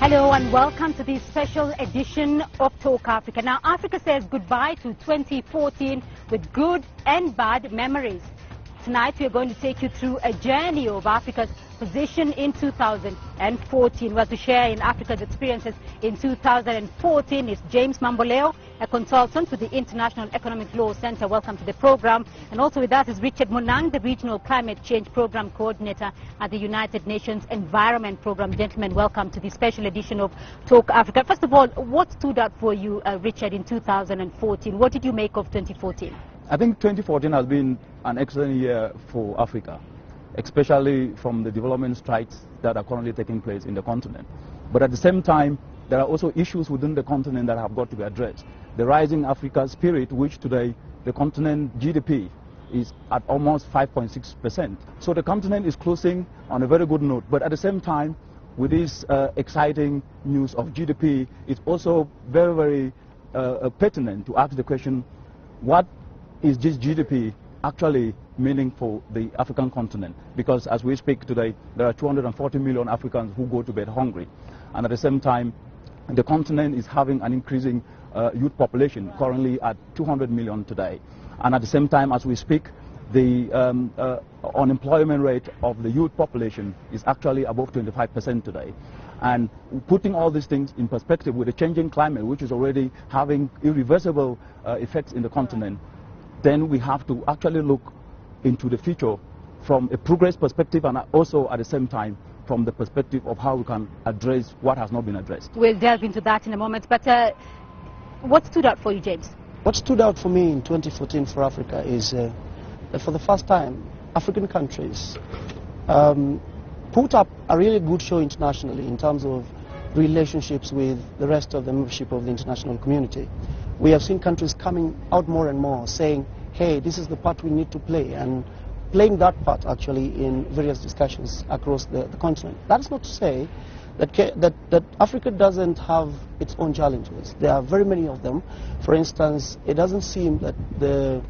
Hello and welcome to this special edition of Talk Africa. Now, Africa says goodbye to 2014 with good and bad memories. Tonight, we are going to take you through a journey of Africa's position in 2014. Well, to share in Africa's experiences in 2014 is James Mamboleo, a consultant with the International Economic Law Center. Welcome to the program. And also with us is Richard Monang, the Regional Climate Change Program Coordinator at the United Nations Environment Program. Gentlemen, welcome to the special edition of Talk Africa. First of all, what stood out for you, Richard, in 2014? What did you make of 2014? I think 2014 has been an excellent year for Africa, especially from the development strides that are currently taking place in the continent. But at the same time, there are also issues within the continent that have got to be addressed. The rising Africa spirit, which today the continent GDP is at almost 5.6%. So the continent is closing on a very good note. But at the same time, with this exciting news of GDP, it's also very, very pertinent to ask the question, what is this GDP actually meaning for the African continent? Because as we speak today, there are 240 million Africans who go to bed hungry. And at the same time, the continent is having an increasing youth population, currently at 200 million today. And at the same time, as we speak, the unemployment rate of the youth population is actually above 25% today. And putting all these things in perspective with the changing climate, which is already having irreversible effects in the continent, then we have to actually look into the future from a progress perspective and also at the same time from the perspective of how we can address what has not been addressed. We'll delve into that in a moment, but what stood out for you, James? What stood out for me in 2014 for Africa is that for the first time, African countries put up a really good show internationally in terms of relationships with the rest of the membership of the international community. We have seen countries coming out more and more saying, hey, this is the part we need to play, and playing that part actually in various discussions across the continent. That's not to say that Africa doesn't have its own challenges. There are very many of them. For instance, it doesn't seem that the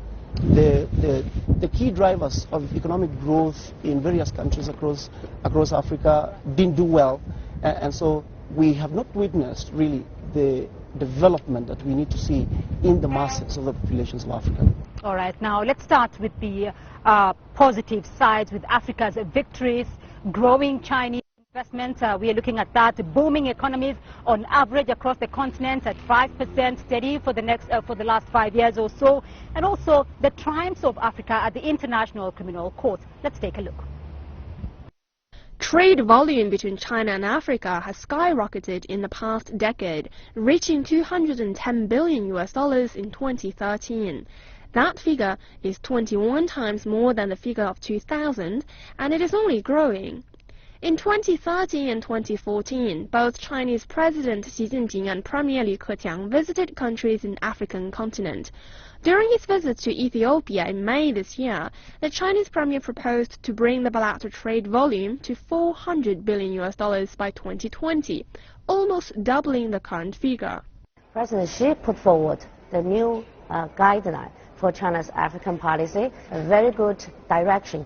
key drivers of economic growth in various countries across Africa didn't do well, and so we have not witnessed really the development that we need to see in the masses of the populations of Africa. All right, now let's start with the positive sides, with Africa's victories, growing Chinese investment. We are looking at that, booming economies on average across the continent at 5% steady for the last 5 years or so, and also the triumphs of Africa at the International Criminal Court. Let's take a look. Trade volume between China and Africa has skyrocketed in the past decade, reaching $210 billion in 2013. That figure is 21 times more than the figure of 2000, and it is only growing. In 2013 and 2014, both Chinese President Xi Jinping and Premier Li Keqiang visited countries in the African continent. During his visit to Ethiopia in May this year, the Chinese Premier proposed to bring the bilateral trade volume to $400 billion by 2020, almost doubling the current figure. President Xi put forward the new guideline for China's African policy, a very good direction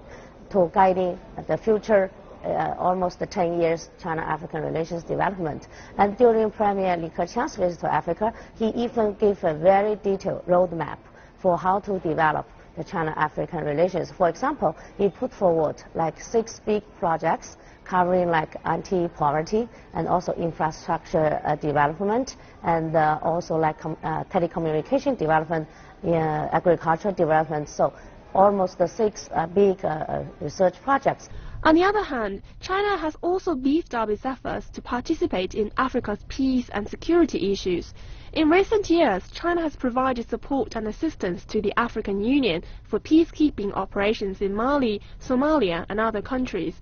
to guiding the future almost 10 years China-African relations development. And during Premier Li Keqiang's visit to Africa, he even gave a very detailed roadmap for how to develop the China-African relations. For example, he put forward like 6 big projects covering like anti-poverty and also infrastructure development, and also like telecommunication development, agriculture development. So almost the 6 big research projects. On the other hand, China has also beefed up its efforts to participate in Africa's peace and security issues. In recent years, China has provided support and assistance to the African Union for peacekeeping operations in Mali, Somalia, and other countries.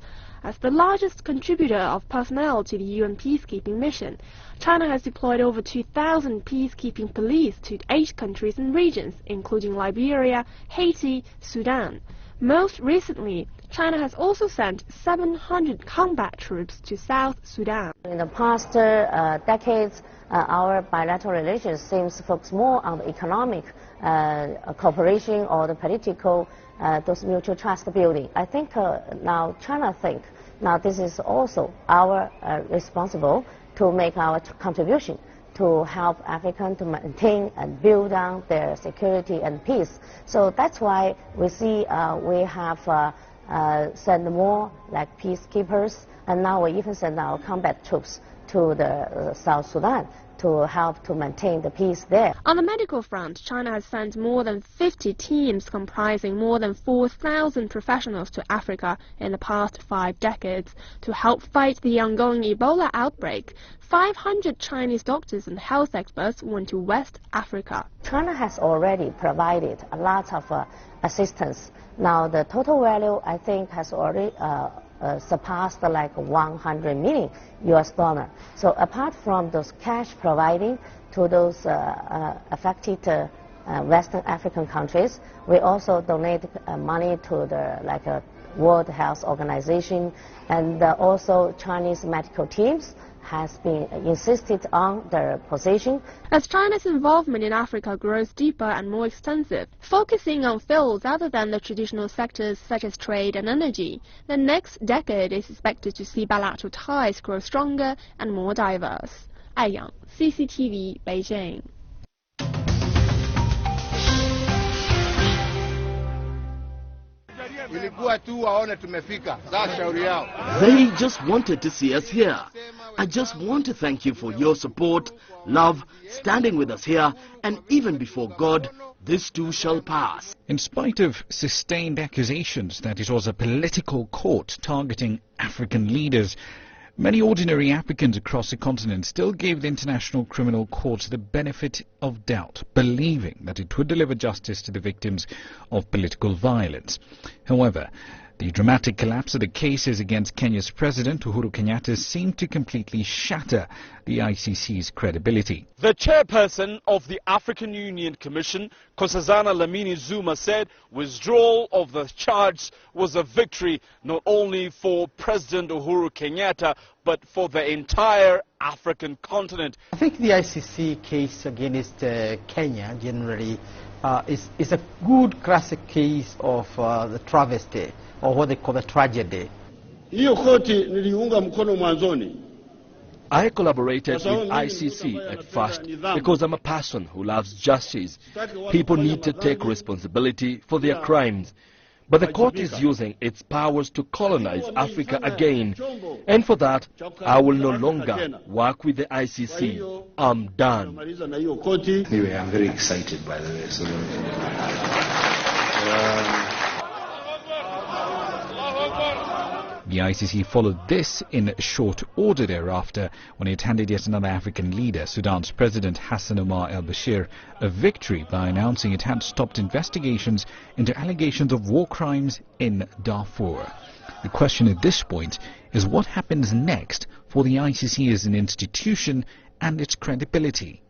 As the largest contributor of personnel to the UN peacekeeping mission, China has deployed over 2,000 peacekeeping police to 8 countries and regions, including Liberia, Haiti, Sudan. Most recently, China has also sent 700 combat troops to South Sudan. In the past decades, our bilateral relations seems to focus more on the economic cooperation or the political, those mutual trust building. I think now China think now this is also our responsible to make our contribution to help Africans to maintain and build on their security and peace. So that's why we see we have sent more like peacekeepers, and now we even send our combat troops to the South Sudan to help to maintain the peace there. On the medical front, China has sent more than 50 teams comprising more than 4,000 professionals to Africa in the past 5 decades to help fight the ongoing Ebola outbreak. 500 Chinese doctors and health experts went to West Africa. China has already provided a lot of assistance. Now the total value, I think, has already surpassed like 100 million US dollar. So apart from those cash providing to those affected Western African countries, we also donate money to the World Health Organization, and also Chinese medical teams has been insisted on their position. As China's involvement in Africa grows deeper and more extensive, focusing on fields other than the traditional sectors such as trade and energy, the next decade is expected to see bilateral ties grow stronger and more diverse. 艾阳 CCTV Beijing. They just wanted to see us here. I just want to thank you for your support, love, standing with us here, and even before God, this too shall pass. In spite of sustained accusations that it was a political court targeting African leaders, many ordinary Africans across the continent still gave the International Criminal Court the benefit of doubt, believing that it would deliver justice to the victims of political violence. However, the dramatic collapse of the cases against Kenya's President Uhuru Kenyatta seemed to completely shatter the ICC's credibility. The chairperson of the African Union Commission, Nkosazana Dlamini Zuma, said withdrawal of the charge was a victory not only for President Uhuru Kenyatta but for the entire African continent. I think the ICC case against Kenya generally is a good classic case of the travesty, or what they call the tragedy. I collaborated with ICC at first because I'm a person who loves justice. People need to take responsibility for their crimes. But the court is using its powers to colonize Africa again. And for that, I will no longer work with the ICC. I'm done. Anyway, I'm very excited, by the way. So, The ICC followed this in short order thereafter when it handed yet another African leader, Sudan's President Hassan Omar al-Bashir, a victory by announcing it had stopped investigations into allegations of war crimes in Darfur. The question at this point is what happens next for the ICC as an institution and its credibility.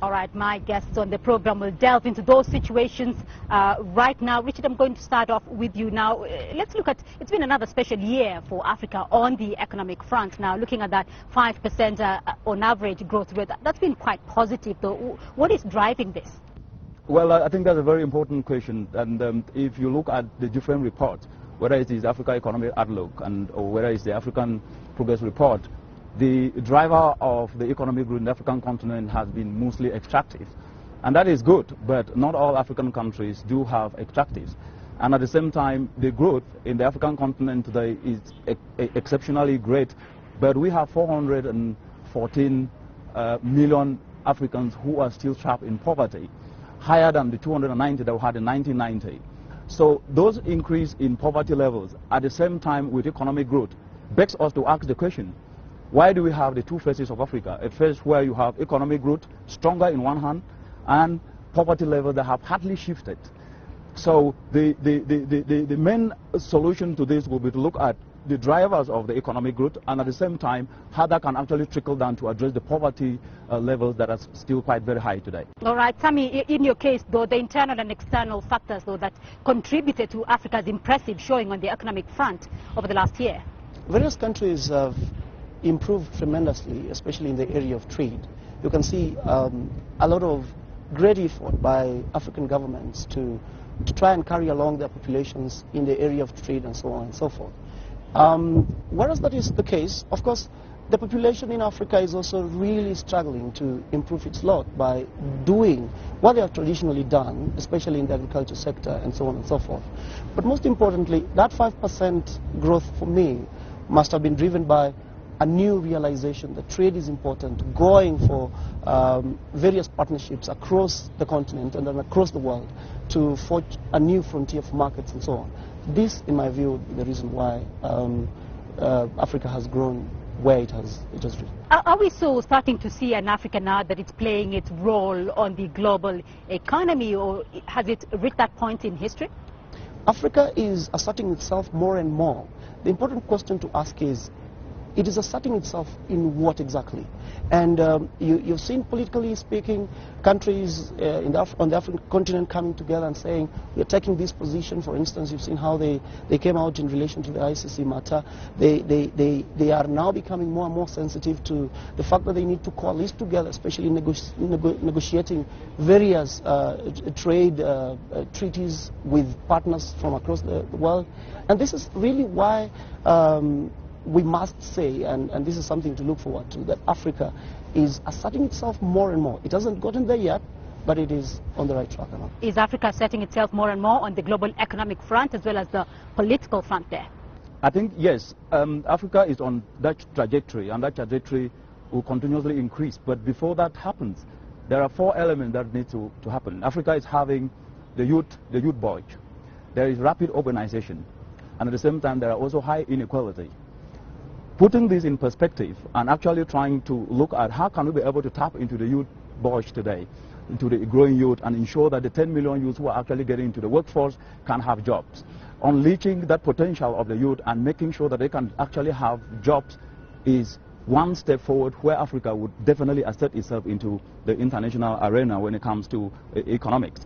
All right, my guests on the program will delve into those situations right now. Richard, I'm going to start off with you now. Let's look at, it's been another special year for Africa on the economic front. Now, looking at that 5% on average growth rate, that's been quite positive, though. What is driving this? Well, I think that's a very important question. And if you look at the different reports, whether it is Africa Economic Outlook or whether it's the African Progress Report, the driver of the economic growth in the African continent has been mostly extractive. And that is good, but not all African countries do have extractives. And at the same time, the growth in the African continent today is exceptionally great, but we have 414 million Africans who are still trapped in poverty, higher than the 290 that we had in 1990. So those increase in poverty levels at the same time with economic growth begs us to ask the question, why do we have the two faces of Africa? A phase where you have economic growth stronger in one hand and poverty levels that have hardly shifted. So the main solution to this will be to look at the drivers of the economic growth and at the same time how that can actually trickle down to address the poverty levels that are still quite very high today. All right, Tammy, in your case, though, the internal and external factors, though, that contributed to Africa's impressive showing on the economic front over the last year? Various countries have improved tremendously, especially in the area of trade. You can see a lot of great effort by African governments to try and carry along their populations in the area of trade and so on and so forth. Whereas that is the case, of course, the population in Africa is also really struggling to improve its lot by doing what they have traditionally done, especially in the agriculture sector and so on and so forth. But most importantly, that 5% growth for me must have been driven by a new realization that trade is important, going for various partnerships across the continent and then across the world to forge a new frontier for markets and so on. This, in my view, would be the reason why Africa has grown where it has reached. Are we so starting to see an Africa now that it's playing its role on the global economy, or has it reached that point in history? Africa is asserting itself more and more. The important question to ask is, it is asserting itself in what exactly? And you've seen, politically speaking, countries on the African continent coming together and saying, we're taking this position. For instance, you've seen how they came out in relation to the ICC matter. They are now becoming more and more sensitive to the fact that they need to coalesce together, especially negotiating various trade treaties with partners from across the world. And this is really why we must say, and this is something to look forward to, that Africa is asserting itself more and more. It hasn't gotten there yet, but it is on the right track. Is Africa asserting itself more and more on the global economic front as well as the political front there? I think, yes, Africa is on that trajectory, and that trajectory will continuously increase. But before that happens, there are 4 elements that need to happen. Africa is having the youth bulge. There is rapid urbanization, and at the same time, there are also high inequality. Putting this in perspective and actually trying to look at how can we be able to tap into the youth bulge today, into the growing youth, and ensure that the 10 million youths who are actually getting into the workforce can have jobs. Unleashing that potential of the youth and making sure that they can actually have jobs is one step forward where Africa would definitely assert itself into the international arena when it comes to economics.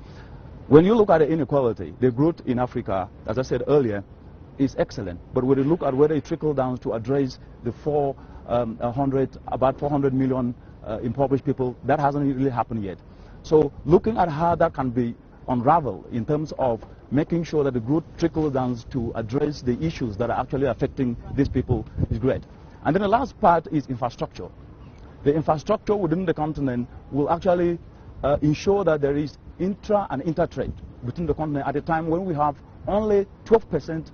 When you look at the inequality, the growth in Africa, as I said earlier, is excellent, but when you look at whether it trickles down to address the about 400 million impoverished people, that hasn't really happened yet. So looking at how that can be unraveled in terms of making sure that the growth trickles down to address the issues that are actually affecting these people is great. And then the last part is infrastructure. The infrastructure within the continent will actually ensure that there is intra and intertrade between the continent at a time when we have only 12%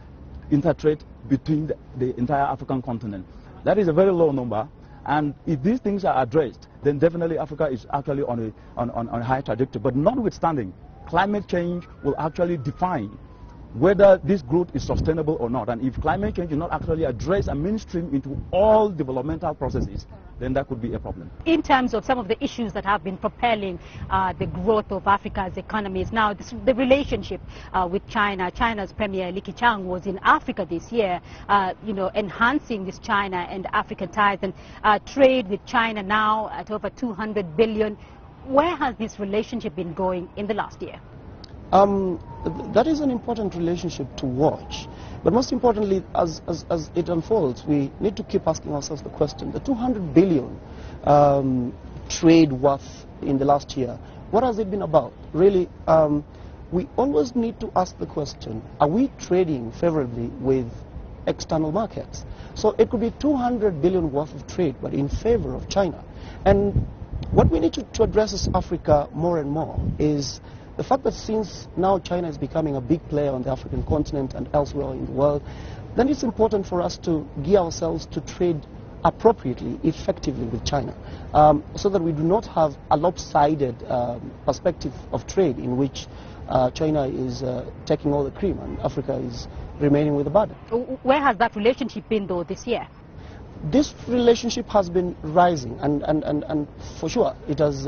intertrade between the entire African continent. That is a very low number, and if these things are addressed, then definitely Africa is actually on a high trajectory. But notwithstanding, climate change will actually define whether this growth is sustainable or not. And if climate change is not actually addressed and mainstream into all developmental processes, then that could be a problem. In terms of some of the issues that have been propelling the growth of Africa's economies, now the relationship with China. China's Premier Li Keqiang was in Africa this year, enhancing this China and African ties, and trade with China now at over 200 billion. Where has this relationship been going in the last year? That is an important relationship to watch. But most importantly, as it unfolds, we need to keep asking ourselves the question, the 200 billion trade worth in the last year, what has it been about? Really, we always need to ask the question, are we trading favorably with external markets? So it could be 200 billion worth of trade, but in favor of China. And what we need to address as Africa more and more is the fact that since now China is becoming a big player on the African continent and elsewhere in the world, then it's important for us to gear ourselves to trade appropriately, effectively with China, so that we do not have a lopsided perspective of trade in which China is taking all the cream and Africa is remaining with the burden. Where has that relationship been, though, this year? This relationship has been rising, and for sure it has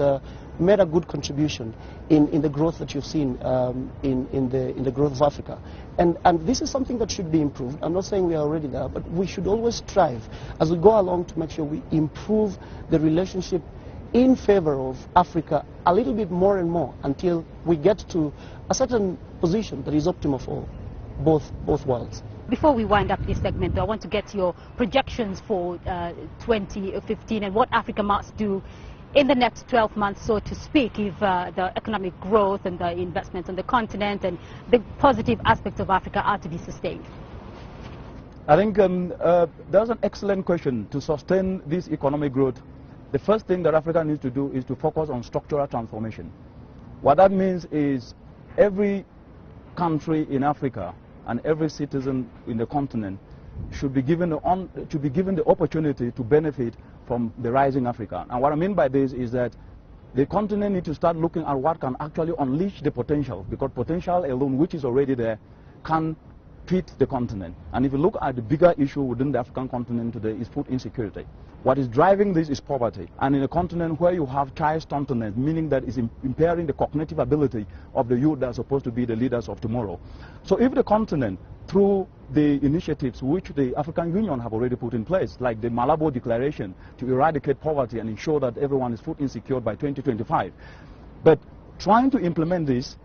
made a good contribution in the growth that you've seen in the growth of Africa. And this is something that should be improved. I'm not saying we are already there, but we should always strive as we go along to make sure we improve the relationship in favor of Africa a little bit more and more until we get to a certain position that is optimal for both worlds. Before we wind up this segment, I want to get your projections for 2015 and what Africa must do in the next 12 months, so to speak, if the economic growth and the investments on the continent and the positive aspects of Africa are to be sustained? I think that's an excellent question. To sustain this economic growth, the first thing that Africa needs to do is to focus on structural transformation. What that means is every country in Africa and every citizen in the continent should be given the opportunity to benefit from the rising Africa. And what I mean by this is that the continent needs to start looking at what can actually unleash the potential, because potential alone, which is already there, can feed the continent. And if you look at the bigger issue within the African continent today is food insecurity. What is driving this is poverty. And in a continent where you have child stunting, meaning that it's impairing the cognitive ability of the youth that are supposed to be the leaders of tomorrow. So if the continent, through the initiatives which the African Union have already put in place, like the Malabo Declaration to eradicate poverty and ensure that everyone is food insecure by 2025, but trying to implement this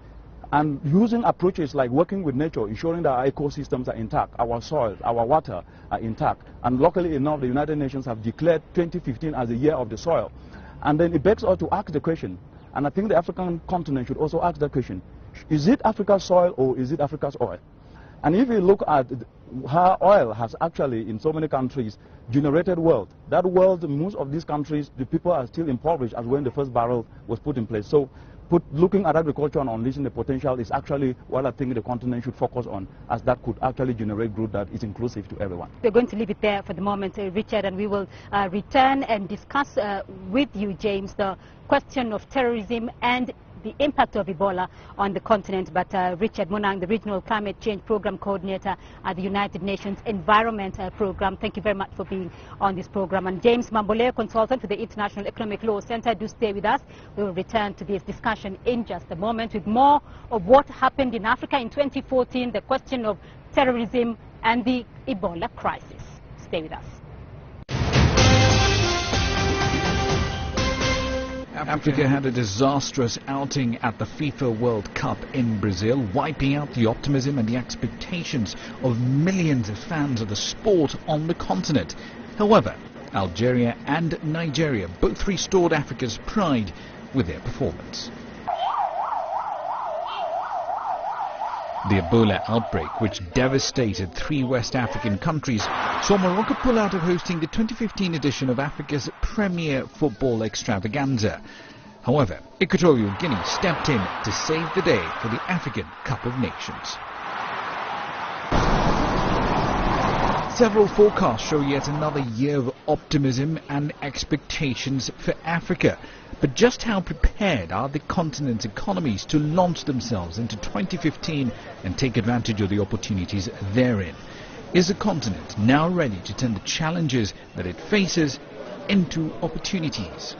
and using approaches like working with nature, ensuring that our ecosystems are intact, our soil, our water are intact. And luckily enough, the United Nations have declared 2015 as the year of the soil. And then it begs us to ask the question, and I think the African continent should also ask that question, is it Africa's soil or is it Africa's oil? And if you look at how oil has actually, in so many countries, generated wealth, that wealth in most of these countries, the people are still impoverished as when the first barrel was put in place. So looking at agriculture and unleashing the potential is actually what I think the continent should focus on, as that could actually generate growth that is inclusive to everyone. We're going to leave it there for the moment, Richard, and we will return and discuss with you, James, the question of terrorism and the impact of Ebola on the continent. But Richard Munang, the Regional Climate Change Program Coordinator at the United Nations Environment Program, thank you very much for being on this program. And James Mamboleo, Consultant for the International Economic Law Center, do stay with us. We will return to this discussion in just a moment with more of what happened in Africa in 2014, the question of terrorism and the Ebola crisis. Stay with us. Africa had a disastrous outing at the FIFA World Cup in Brazil, wiping out the optimism and the expectations of millions of fans of the sport on the continent. However, Algeria and Nigeria both restored Africa's pride with their performance. The Ebola outbreak, which devastated 3 West African countries, saw Morocco pull out of hosting the 2015 edition of Africa's premier football extravaganza. However, Equatorial Guinea stepped in to save the day for the African Cup of Nations. Several forecasts show yet another year of optimism and expectations for Africa. But just how prepared are the continent's economies to launch themselves into 2015 and take advantage of the opportunities therein? Is the continent now ready to turn the challenges that it faces into opportunities?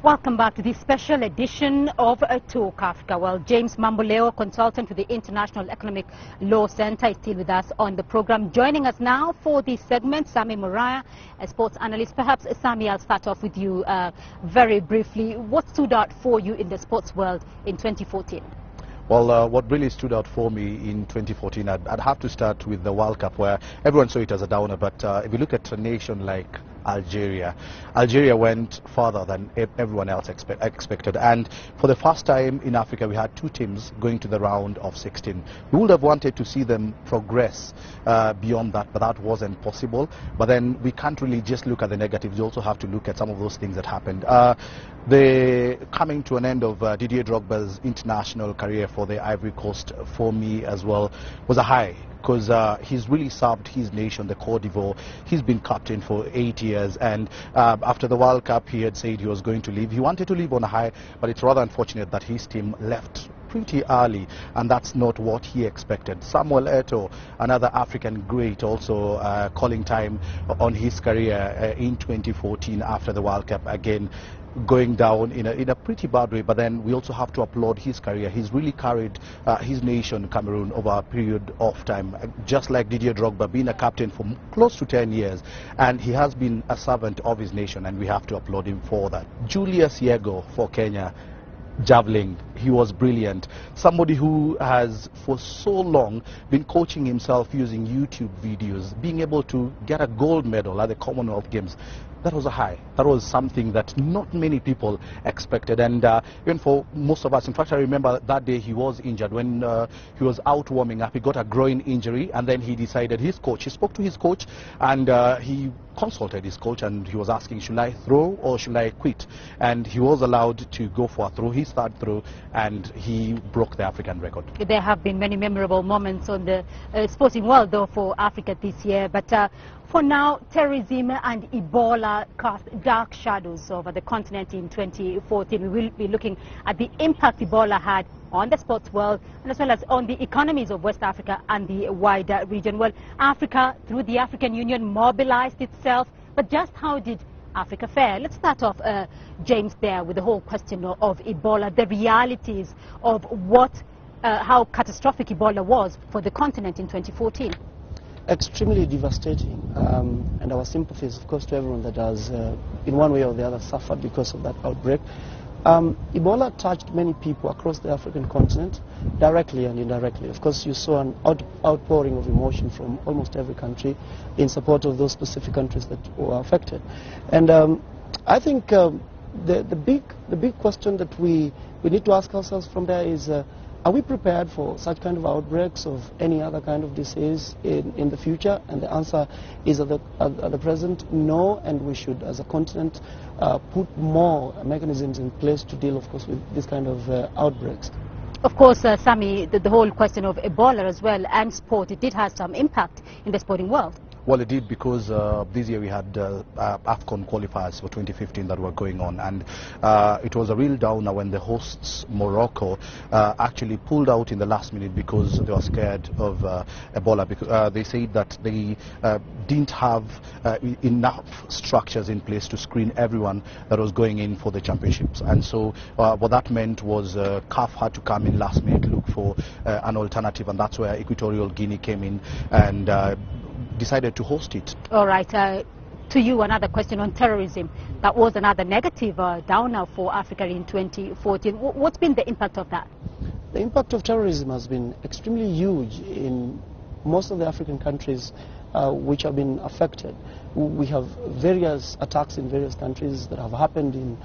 Welcome back to this special edition of Talk Africa. Well, James Mamboleo, Consultant for the International Economic Law Center, is still with us on the program. Joining us now for this segment, Sami Muraya, a sports analyst. Perhaps, Sami, I'll start off with you very briefly. What stood out for you in the sports world in 2014? Well, what really stood out for me in 2014, I'd have to start with the World Cup, where everyone saw it as a downer. But if you look at a nation like Algeria went further than everyone else expected. And for the first time in Africa, we had 2 teams going to the round of 16. We would have wanted to see them progress beyond that, but that wasn't possible. But then we can't really just look at the negatives. You also have to look at some of those things that happened. The coming to an end of Didier Drogba's international career for the Ivory Coast, for me as well, was a high, because he's really served his nation, the Côte d'Ivoire. He's been captain for 8 years, and after the World Cup he had said he was going to leave. He wanted to leave on a high, but it's rather unfortunate that his team left pretty early, and that's not what he expected. Samuel Eto'o, another African great, also calling time on his career in 2014 after the World Cup, again going down in a pretty bad way. But then we also have to applaud his career. He's really carried his nation, Cameroon, over a period of time, just like Didier Drogba, being a captain for close to 10 years, and he has been a servant of his nation, and we have to applaud him for that. Julius Yego for Kenya, javelin, he was brilliant. Somebody who has for so long been coaching himself using YouTube videos, being able to get a gold medal at the Commonwealth Games. That was a high. That was something that not many people expected. And even for most of us, in fact, I remember that day he was injured when he was out warming up. He got a groin injury, and then he decided, he spoke to his coach, and he consulted his coach, and he was asking, should I throw or should I quit? And he was allowed to go for a throw. He started through, and he broke the African record. There have been many memorable moments on the sporting world, though, for Africa this year. But for now, terrorism and Ebola cast dark shadows over the continent in 2014. We will be looking at the impact Ebola had on the sports world, and as well as on the economies of West Africa and the wider region. Well, Africa, through the African Union, mobilized itself, but just how did Africa fare? Let's start off, James, there with the whole question of Ebola, the realities of how catastrophic Ebola was for the continent in 2014. Extremely devastating, and our sympathies, of course, to everyone that has, in one way or the other, suffered because of that outbreak. Ebola touched many people across the African continent, directly and indirectly. Of course, you saw an outpouring of emotion from almost every country in support of those specific countries that were affected. And I think the big question that we need to ask ourselves from there is, are we prepared for such kind of outbreaks of any other kind of disease in the future? And the answer is at the present, no, and we should, as a continent, put more mechanisms in place to deal, of course, with this kind of outbreaks. Of course, Sami, the whole question of Ebola as well and sport, it did have some impact in the sporting world. Well, it did, because this year we had AFCON qualifiers for 2015 that were going on, and it was a real downer when the hosts, Morocco, actually pulled out in the last minute because they were scared of Ebola, because they said that they didn't have enough structures in place to screen everyone that was going in for the championships. And so what that meant was CAF had to come in last minute, look for an alternative, and that's where Equatorial Guinea came in and decided to host it. All right. To you, another question on terrorism. That was another negative downer for Africa in 2014. What's been the impact of that? The impact of terrorism has been extremely huge in most of the African countries which have been affected. We have various attacks in various countries that have happened in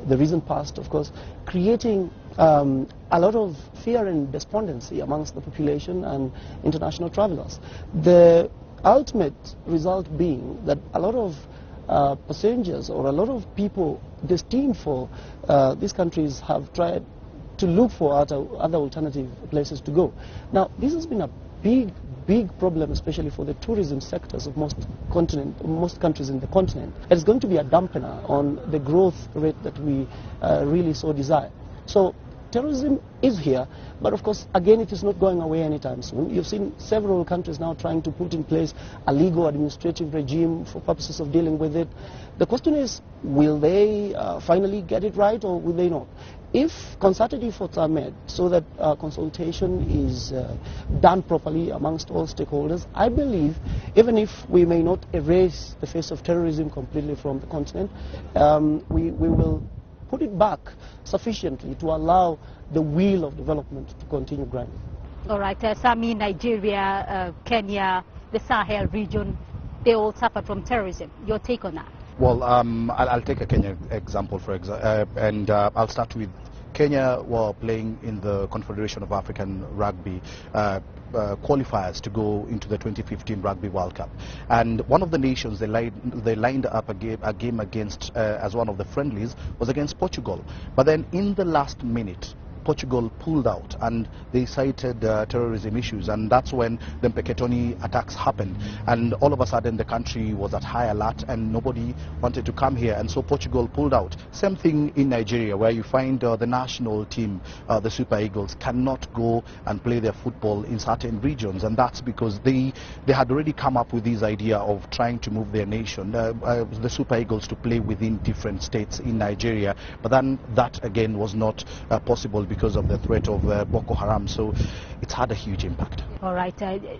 the recent past, of course, creating a lot of fear and despondency amongst the population and international travelers. The ultimate result being that a lot of passengers or a lot of people destined for these countries have tried to look for other alternative places to go. Now, this has been a big problem, especially for the tourism sectors of most countries in the continent. It's going to be a dampener on the growth rate that we really so desire. So terrorism is here, but of course, again, it is not going away anytime soon. You've seen several countries now trying to put in place a legal administrative regime for purposes of dealing with it. The question is, will they finally get it right, or will they not? If concerted efforts are made so that consultation is done properly amongst all stakeholders, I believe, even if we may not erase the face of terrorism completely from the continent, we will put it back sufficiently to allow the wheel of development to continue grinding. All right, Sami, Nigeria, Kenya, the Sahel region, they all suffer from terrorism. Your take on that? Well, I'll take a Kenya example, for example, and I'll start with Kenya were playing in the Confederation of African Rugby qualifiers to go into the 2015 Rugby World Cup. And one of the nations they lined up a game against as one of the friendlies was against Portugal. But then in the last minute, Portugal pulled out and they cited terrorism issues, and that's when the Mpeketoni attacks happened, and all of a sudden the country was at high alert and nobody wanted to come here, and so Portugal pulled out. Same thing in Nigeria, where you find the national team, the Super Eagles, cannot go and play their football in certain regions, and that's because they had already come up with this idea of trying to move their nation, the Super Eagles, to play within different states in Nigeria, but then that again was not possible because of the threat of Boko Haram, so it's had a huge impact. All right,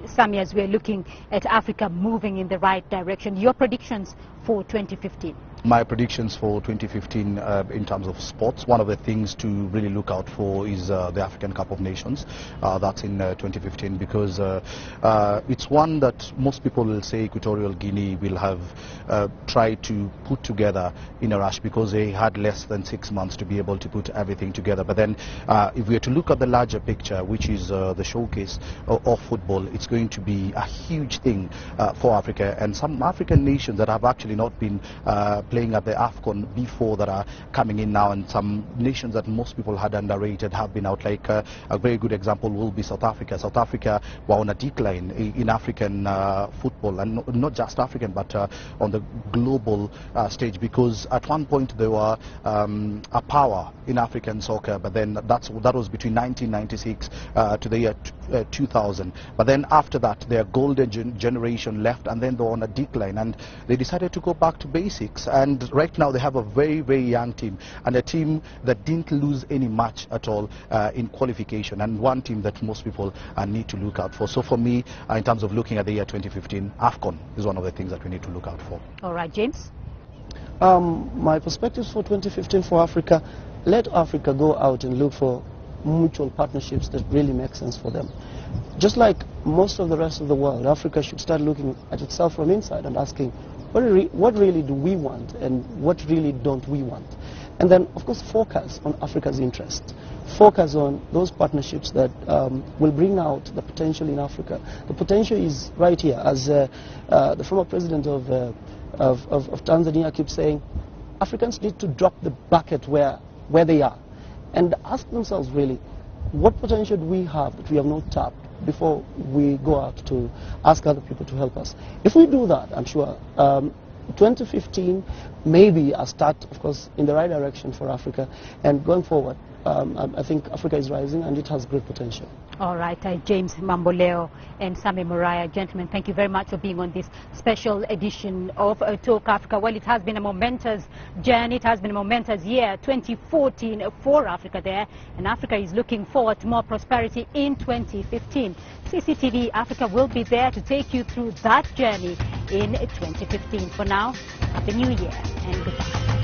Sami, as we're looking at Africa moving in the right direction, your predictions for 2015? My predictions for 2015 in terms of sports, one of the things to really look out for is the African Cup of Nations. That's in 2015 because it's one that most people will say Equatorial Guinea will have tried to put together in a rush because they had less than 6 months to be able to put everything together. But then if we are to look at the larger picture, which is the showcase of football, it's going to be a huge thing for Africa, and some African nations that have actually not been playing at the AFCON before that are coming in now, and some nations that most people had underrated have been out. Like a very good example will be South Africa. South Africa were on a decline in African football, and not just African but on the global stage, because at one point they were a power in African soccer, but then that was between 1996 to the year 2000. But then after that their golden generation left, and then they were on a decline, and they decided to go back to basics. And right now they have a very, very young team, and a team that didn't lose any match at all in qualification, and one team that most people need to look out for. So for me, in terms of looking at the year 2015, AFCON is one of the things that we need to look out for. All right, James? My perspectives for 2015 for Africa, let Africa go out and look for mutual partnerships that really make sense for them. Just like most of the rest of the world, Africa should start looking at itself from inside and asking, what really do we want and what really don't we want? And then, of course, focus on Africa's interest. Focus on those partnerships that will bring out the potential in Africa. The potential is right here. As the former president of Tanzania keeps saying, Africans need to drop the bucket where they are and ask themselves, really, what potential do we have that we have not tapped before we go out to ask other people to help us? If we do that, I'm sure 2015 may be a start, of course, in the right direction for Africa. And going forward, I think Africa is rising and it has great potential. All right, James Mamboleo and Sami Muraya, gentlemen, thank you very much for being on this special edition of Talk Africa. Well, it has been a momentous journey, it has been a momentous year, 2014 for Africa there, and Africa is looking forward to more prosperity in 2015. CCTV Africa will be there to take you through that journey in 2015. For now, Happy New Year and goodbye.